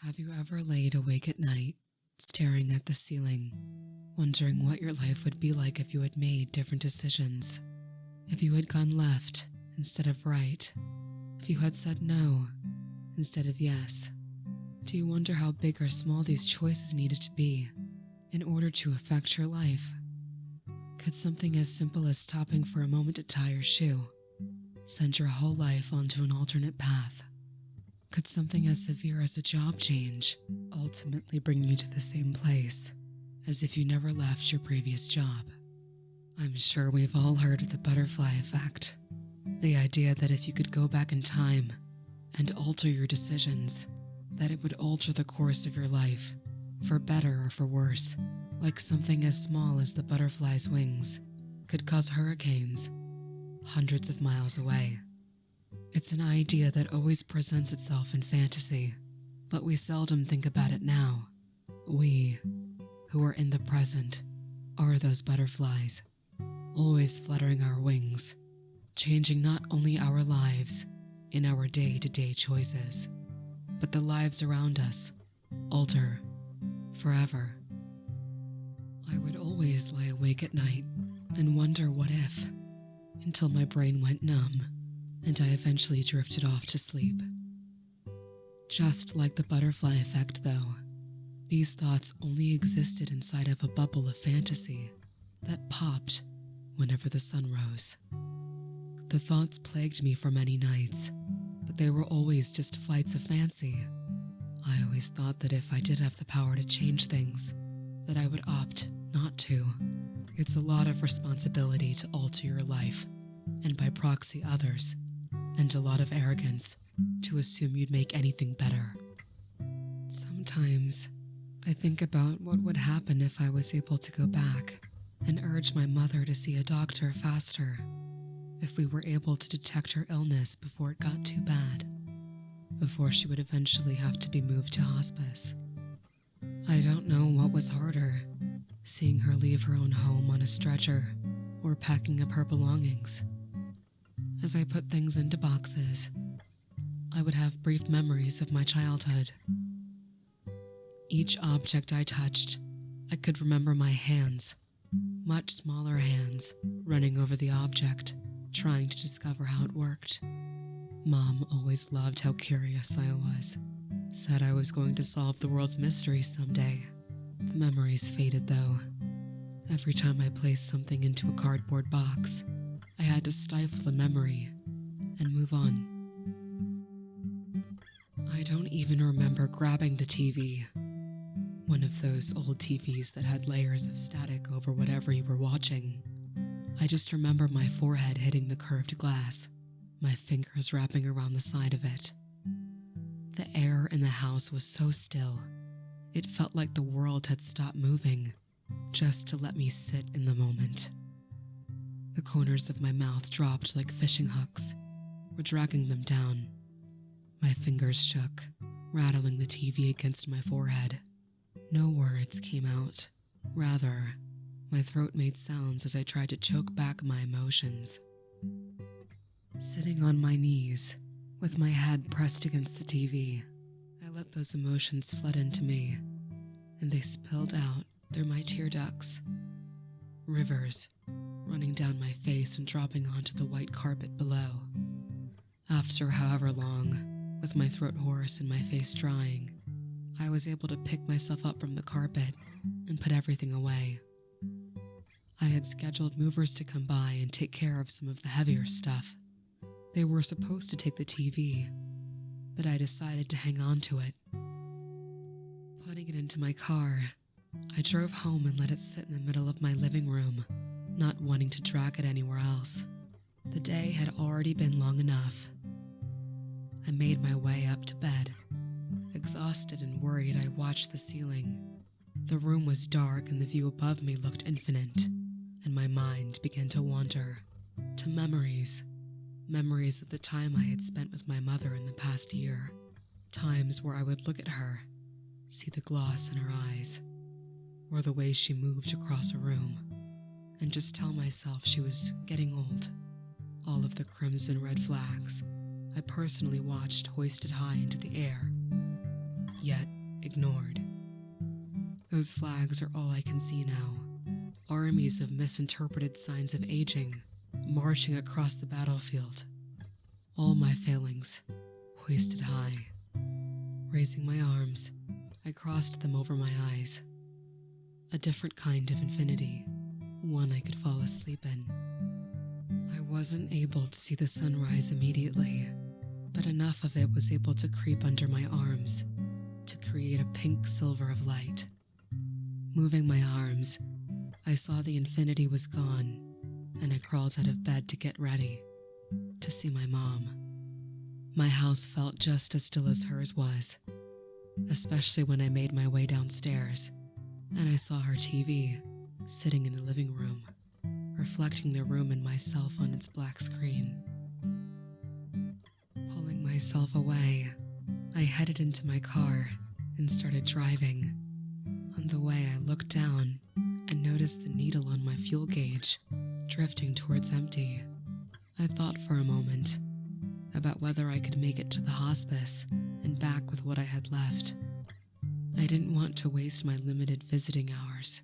Have you ever laid awake at night, staring at the ceiling, wondering what your life would be like if you had made different decisions? If you had gone left instead of right? If you had said no instead of yes? Do you wonder how big or small these choices needed to be in order to affect your life? Could something as simple as stopping for a moment to tie your shoe send your whole life onto an alternate path? Could something as severe as a job change ultimately bring you to the same place as if you never left your previous job? I'm sure we've all heard of the butterfly effect, the idea that if you could go back in time and alter your decisions, that it would alter the course of your life, for better or for worse, like something as small as the butterfly's wings could cause hurricanes hundreds of miles away. It's an idea that always presents itself in fantasy, but we seldom think about it now. We, who are in the present, are those butterflies, always fluttering our wings, changing not only our lives in our day-to-day choices, but the lives around us alter forever. I would always lie awake at night and wonder what if, until my brain went numb and I eventually drifted off to sleep. Just like the butterfly effect, though, these thoughts only existed inside of a bubble of fantasy that popped whenever the sun rose. The thoughts plagued me for many nights, but they were always just flights of fancy. I always thought that if I did have the power to change things, that I would opt not to. It's a lot of responsibility to alter your life, and by proxy others, and a lot of arrogance to assume you'd make anything better. Sometimes I think about what would happen if I was able to go back and urge my mother to see a doctor faster, if we were able to detect her illness before it got too bad, before she would eventually have to be moved to hospice. I don't know what was harder, seeing her leave her own home on a stretcher or packing up her belongings. As I put things into boxes, I would have brief memories of my childhood. Each object I touched, I could remember my hands, much smaller hands, running over the object, trying to discover how it worked. Mom always loved how curious I was, said I was going to solve the world's mysteries someday. The memories faded, though. Every time I placed something into a cardboard box, I had to stifle the memory and move on. I don't even remember grabbing the TV, one of those old TVs that had layers of static over whatever you were watching. I just remember my forehead hitting the curved glass, my fingers wrapping around the side of it. The air in the house was so still, it felt like the world had stopped moving just to let me sit in the moment. The corners of my mouth dropped like fishing hooks, were dragging them down. My fingers shook, rattling the TV against my forehead. No words came out. Rather, my throat made sounds as I tried to choke back my emotions. Sitting on my knees, with my head pressed against the TV, I let those emotions flood into me, and they spilled out through my tear ducts. Rivers running down my face and dropping onto the white carpet below. After however long, with my throat hoarse and my face drying, I was able to pick myself up from the carpet and put everything away. I had scheduled movers to come by and take care of some of the heavier stuff. They were supposed to take the TV, but I decided to hang on to it. Putting it into my car, I drove home and let it sit in the middle of my living room, not wanting to drag it anywhere else. The day had already been long enough. I made my way up to bed. Exhausted and worried, I watched the ceiling. The room was dark and the view above me looked infinite, and my mind began to wander to memories of the time I had spent with my mother in the past year, times where I would look at her, see the gloss in her eyes, or the way she moved across a room, and just tell myself she was getting old. All of the crimson red flags I personally watched hoisted high into the air. Yet, ignored. Those flags are all I can see now. Armies of misinterpreted signs of aging marching across the battlefield. All my failings, hoisted high. Raising my arms, I crossed them over my eyes. A different kind of infinity, one I could fall asleep in. I wasn't able to see the sunrise immediately, but enough of it was able to creep under my arms to create a pink silver of light. Moving my arms, I saw the infinity was gone, and I crawled out of bed to get ready, to see my mom. My house felt just as still as hers was, especially when I made my way downstairs, and I saw her TV sitting in the living room, reflecting the room and myself on its black screen. Pulling myself away, I headed into my car and started driving. On the way, I looked down and noticed the needle on my fuel gauge drifting towards empty. I thought for a moment about whether I could make it to the hospice and back with what I had left. I didn't want to waste my limited visiting hours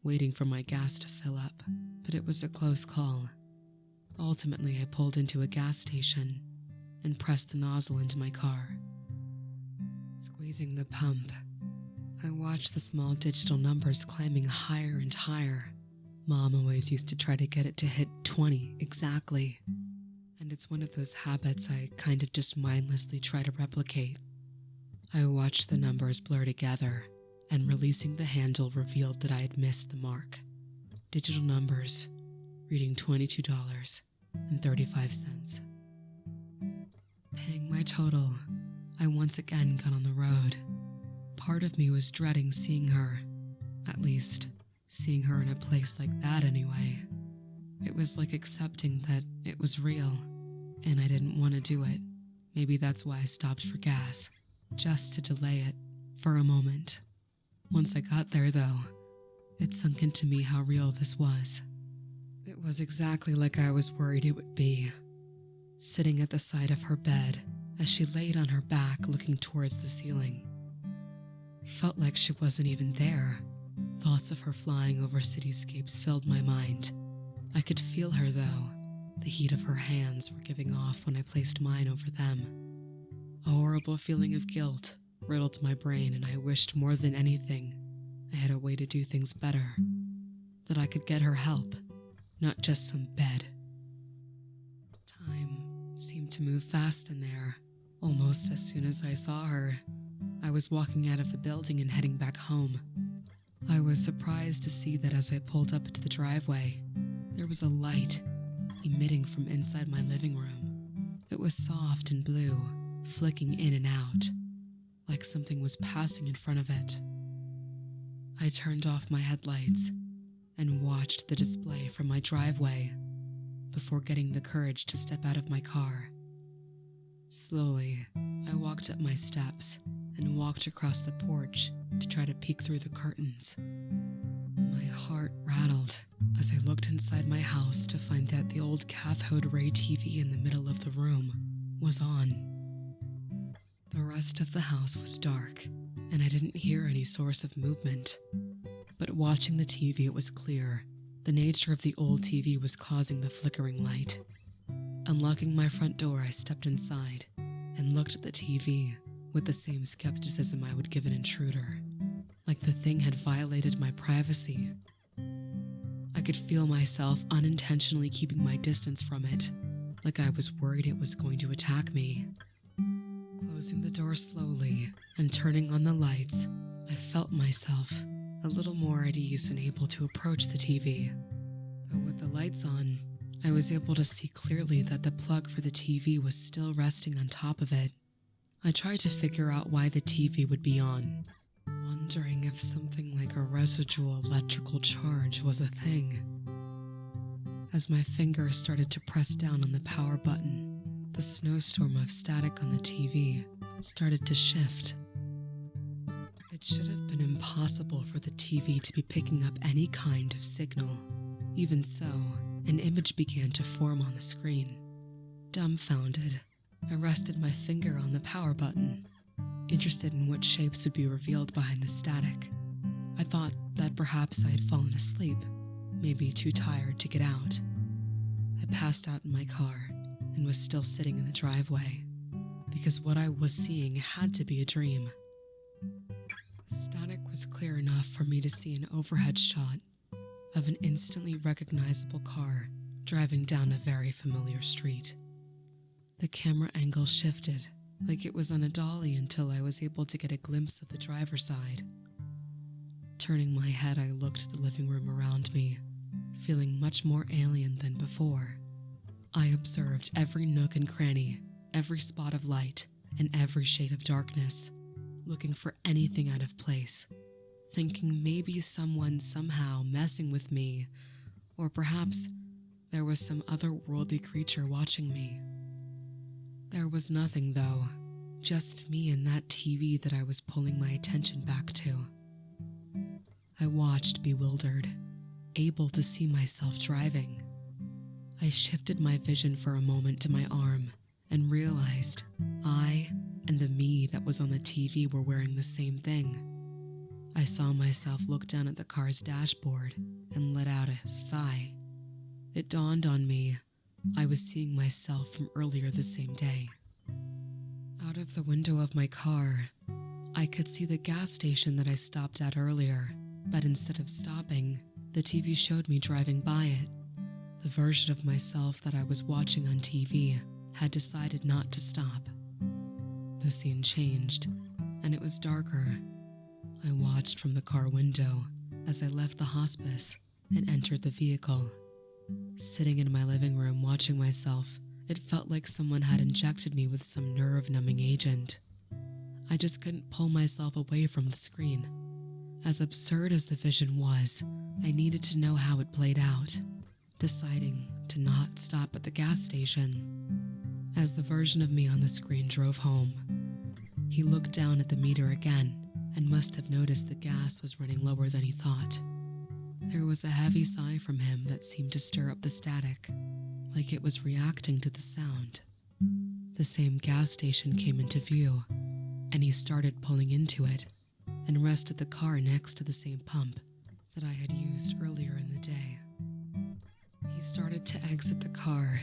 waiting for my gas to fill up, but it was a close call. Ultimately, I pulled into a gas station and pressed the nozzle into my car. Squeezing the pump, I watched the small digital numbers climbing higher and higher. Mom always used to try to get it to hit 20 exactly, and it's one of those habits I kind of just mindlessly try to replicate. I watched the numbers blur together, and releasing the handle revealed that I had missed the mark. Digital numbers, reading $22.35. Paying my total, I once again got on the road. Part of me was dreading seeing her, at least seeing her in a place like that anyway. It was like accepting that it was real, and I didn't want to do it. Maybe that's why I stopped for gas, just to delay it for a moment. Once I got there, though, it sunk into me how real this was. It was exactly like I was worried it would be. Sitting at the side of her bed as she laid on her back looking towards the ceiling. Felt like she wasn't even there. Thoughts of her flying over cityscapes filled my mind. I could feel her, though. The heat of her hands were giving off when I placed mine over them. A horrible feeling of guilt riddled my brain, and I wished more than anything I had a way to do things better. That I could get her help, not just some bed. Time seemed to move fast in there. Almost as soon as I saw her, I was walking out of the building and heading back home. I was surprised to see that as I pulled up to the driveway, there was a light emitting from inside my living room. It was soft and blue, flicking in and out, like something was passing in front of it. I turned off my headlights and watched the display from my driveway before getting the courage to step out of my car. Slowly, I walked up my steps and walked across the porch to try to peek through the curtains. My heart rattled as I looked inside my house to find that the old cathode ray TV in the middle of the room was on. The rest of the house was dark, and I didn't hear any source of movement. But watching the TV, it was clear. The nature of the old TV was causing the flickering light. Unlocking my front door, I stepped inside and looked at the TV with the same skepticism I would give an intruder, like the thing had violated my privacy. I could feel myself unintentionally keeping my distance from it, like I was worried it was going to attack me. Closing the door slowly and turning on the lights, I felt myself a little more at ease and able to approach the TV. But with the lights on, I was able to see clearly that the plug for the TV was still resting on top of it. I tried to figure out why the TV would be on, wondering if something like a residual electrical charge was a thing. As my finger started to press down on the power button, the snowstorm of static on the TV started to shift. It should have been impossible for the TV to be picking up any kind of signal. Even so, an image began to form on the screen. Dumbfounded, I rested my finger on the power button. interested in what shapes would be revealed behind the static. I thought that perhaps I had fallen asleep, maybe too tired to get out. I passed out in my car and was still sitting in the driveway, because what I was seeing had to be a dream. The static was clear enough for me to see an overhead shot of an instantly recognizable car driving down a very familiar street. The camera angle shifted like it was on a dolly until I was able to get a glimpse of the driver's side. Turning my head, I looked at the living room around me, feeling much more alien than before. I observed every nook and cranny, every spot of light, and every shade of darkness, looking for anything out of place, thinking maybe someone somehow messing with me, or perhaps there was some otherworldly creature watching me. There was nothing though, just me and that TV that I was pulling my attention back to. I watched bewildered, able to see myself driving. I shifted my vision for a moment to my arm and realized I and the me that was on the TV were wearing the same thing. I saw myself look down at the car's dashboard and let out a sigh. It dawned on me I was seeing myself from earlier the same day. Out of the window of my car, I could see the gas station that I stopped at earlier, but instead of stopping, the TV showed me driving by it. The version of myself that I was watching on TV had decided not to stop. The scene changed, and it was darker. I watched from the car window as I left the hospice and entered the vehicle. Sitting in my living room watching myself, it felt like someone had injected me with some nerve-numbing agent. I just couldn't pull myself away from the screen. As absurd as the vision was, I needed to know how it played out, deciding to not stop at the gas station. As the version of me on the screen drove home, he looked down at the meter again and must have noticed the gas was running lower than he thought. There was a heavy sigh from him that seemed to stir up the static, like it was reacting to the sound. The same gas station came into view, and he started pulling into it and rested the car next to the same pump that I had used earlier in the day. He started to exit the car,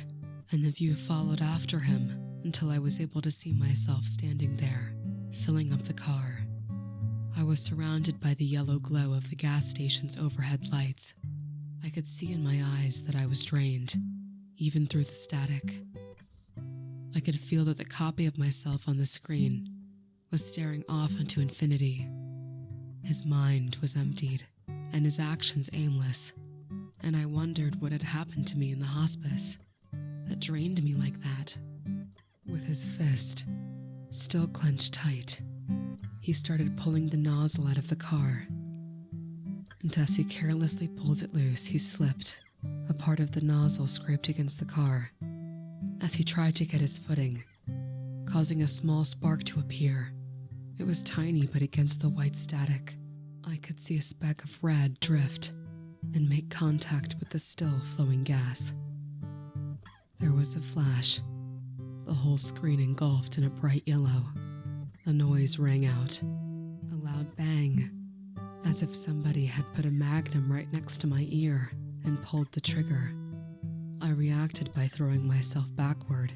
and the view followed after him until I was able to see myself standing there, filling up the car. I was surrounded by the yellow glow of the gas station's overhead lights. I could see in my eyes that I was drained, even through the static. I could feel that the copy of myself on the screen was staring off into infinity. His mind was emptied, and his actions aimless, and I wondered what had happened to me in the hospice that drained me like that. With his fist still clenched tight, he started pulling the nozzle out of the car, and as he carelessly pulled it loose, he slipped. A part of the nozzle scraped against the car as he tried to get his footing, causing a small spark to appear. It was tiny, but against the white static, I could see a speck of red drift and make contact with the still flowing gas. There was a flash. The whole screen engulfed in a bright yellow. A noise rang out, a loud bang, as if somebody had put a magnum right next to my ear and pulled the trigger. I reacted by throwing myself backward,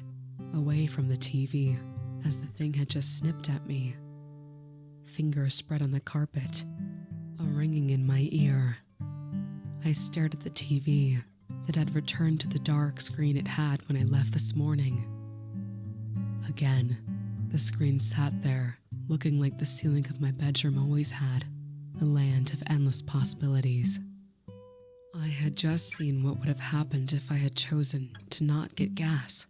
away from the TV, as the thing had just snipped at me. Fingers spread on the carpet, a ringing in my ear. I stared at the TV that had returned to the dark screen it had when I left this morning. Again, the screen sat there, looking like the ceiling of my bedroom always had, a land of endless possibilities. I had just seen what would have happened if I had chosen to not get gas.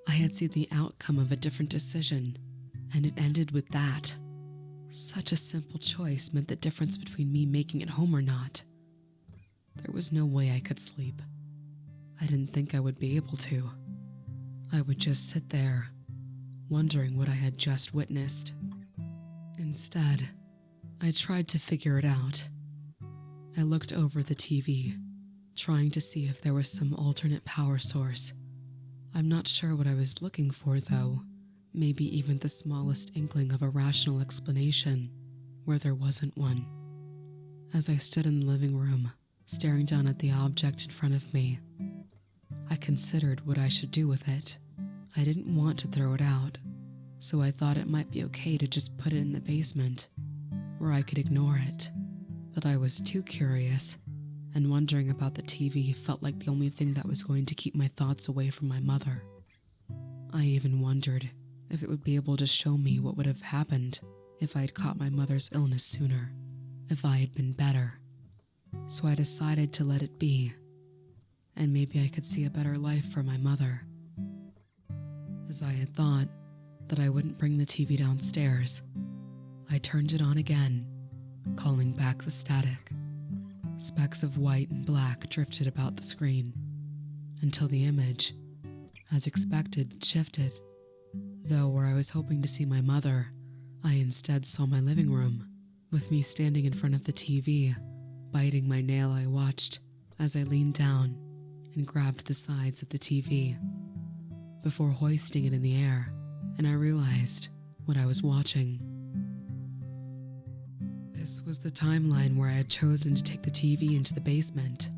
I had seen the outcome of a different decision, and it ended with that. Such a simple choice meant the difference between me making it home or not. There was no way I could sleep. I didn't think I would be able to. I would just sit there, wondering what I had just witnessed. Instead, I tried to figure it out. I looked over the TV, trying to see if there was some alternate power source. I'm not sure what I was looking for, though, maybe even the smallest inkling of a rational explanation where there wasn't one. As I stood in the living room, staring down at the object in front of me, I considered what I should do with it. I didn't want to throw it out, so I thought it might be okay to just put it in the basement, where I could ignore it. But I was too curious, and wondering about the TV felt like the only thing that was going to keep my thoughts away from my mother. I even wondered if it would be able to show me what would have happened if I had caught my mother's illness sooner, if I had been better. So I decided to let it be, and maybe I could see a better life for my mother. As I had thought that I wouldn't bring the TV downstairs, I turned it on again, calling back the static. Specks of white and black drifted about the screen, until the image, as expected, shifted. Though where I was hoping to see my mother, I instead saw my living room, with me standing in front of the TV, biting my nail. I watched as I leaned down and grabbed the sides of the TV, before hoisting it in the air, and I realized what I was watching. This was the timeline where I had chosen to take the TV into the basement.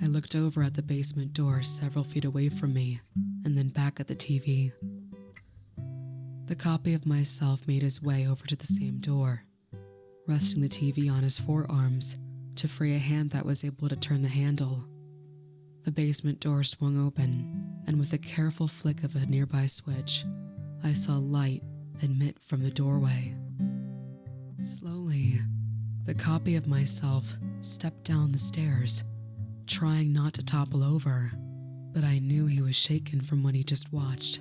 I looked over at the basement door several feet away from me, and then back at the TV. The copy of myself made his way over to the same door, resting the TV on his forearms to free a hand that was able to turn the handle. The basement door swung open, and with a careful flick of a nearby switch, I saw light emit from the doorway. Slowly, the copy of myself stepped down the stairs, trying not to topple over, but I knew he was shaken from what he just watched.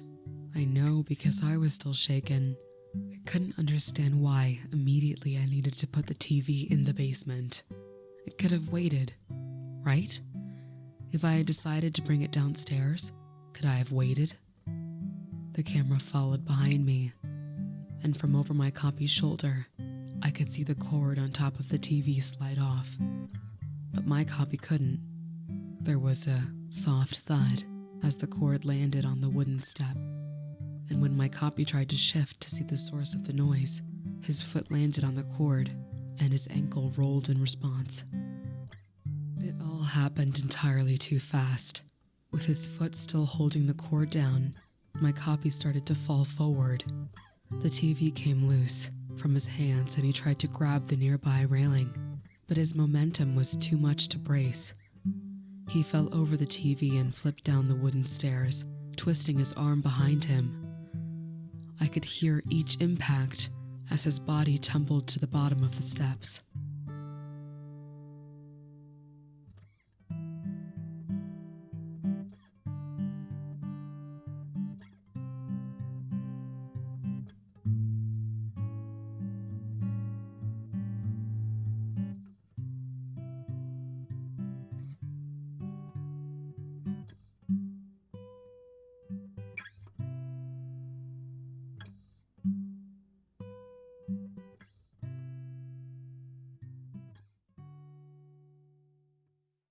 I know because I was still shaken. I couldn't understand why immediately I needed to put the TV in the basement. It could have waited, right? If I had decided to bring it downstairs, could I have waited? The camera followed behind me, and from over my copy's shoulder, I could see the cord on top of the TV slide off. But my copy couldn't. There was a soft thud as the cord landed on the wooden step, and when my copy tried to shift to see the source of the noise, his foot landed on the cord, and his ankle rolled in response. It all happened entirely too fast. With his foot still holding the cord down, my copy started to fall forward. The TV came loose from his hands and he tried to grab the nearby railing, but his momentum was too much to brace. He fell over the TV and flipped down the wooden stairs, twisting his arm behind him. I could hear each impact as his body tumbled to the bottom of the steps.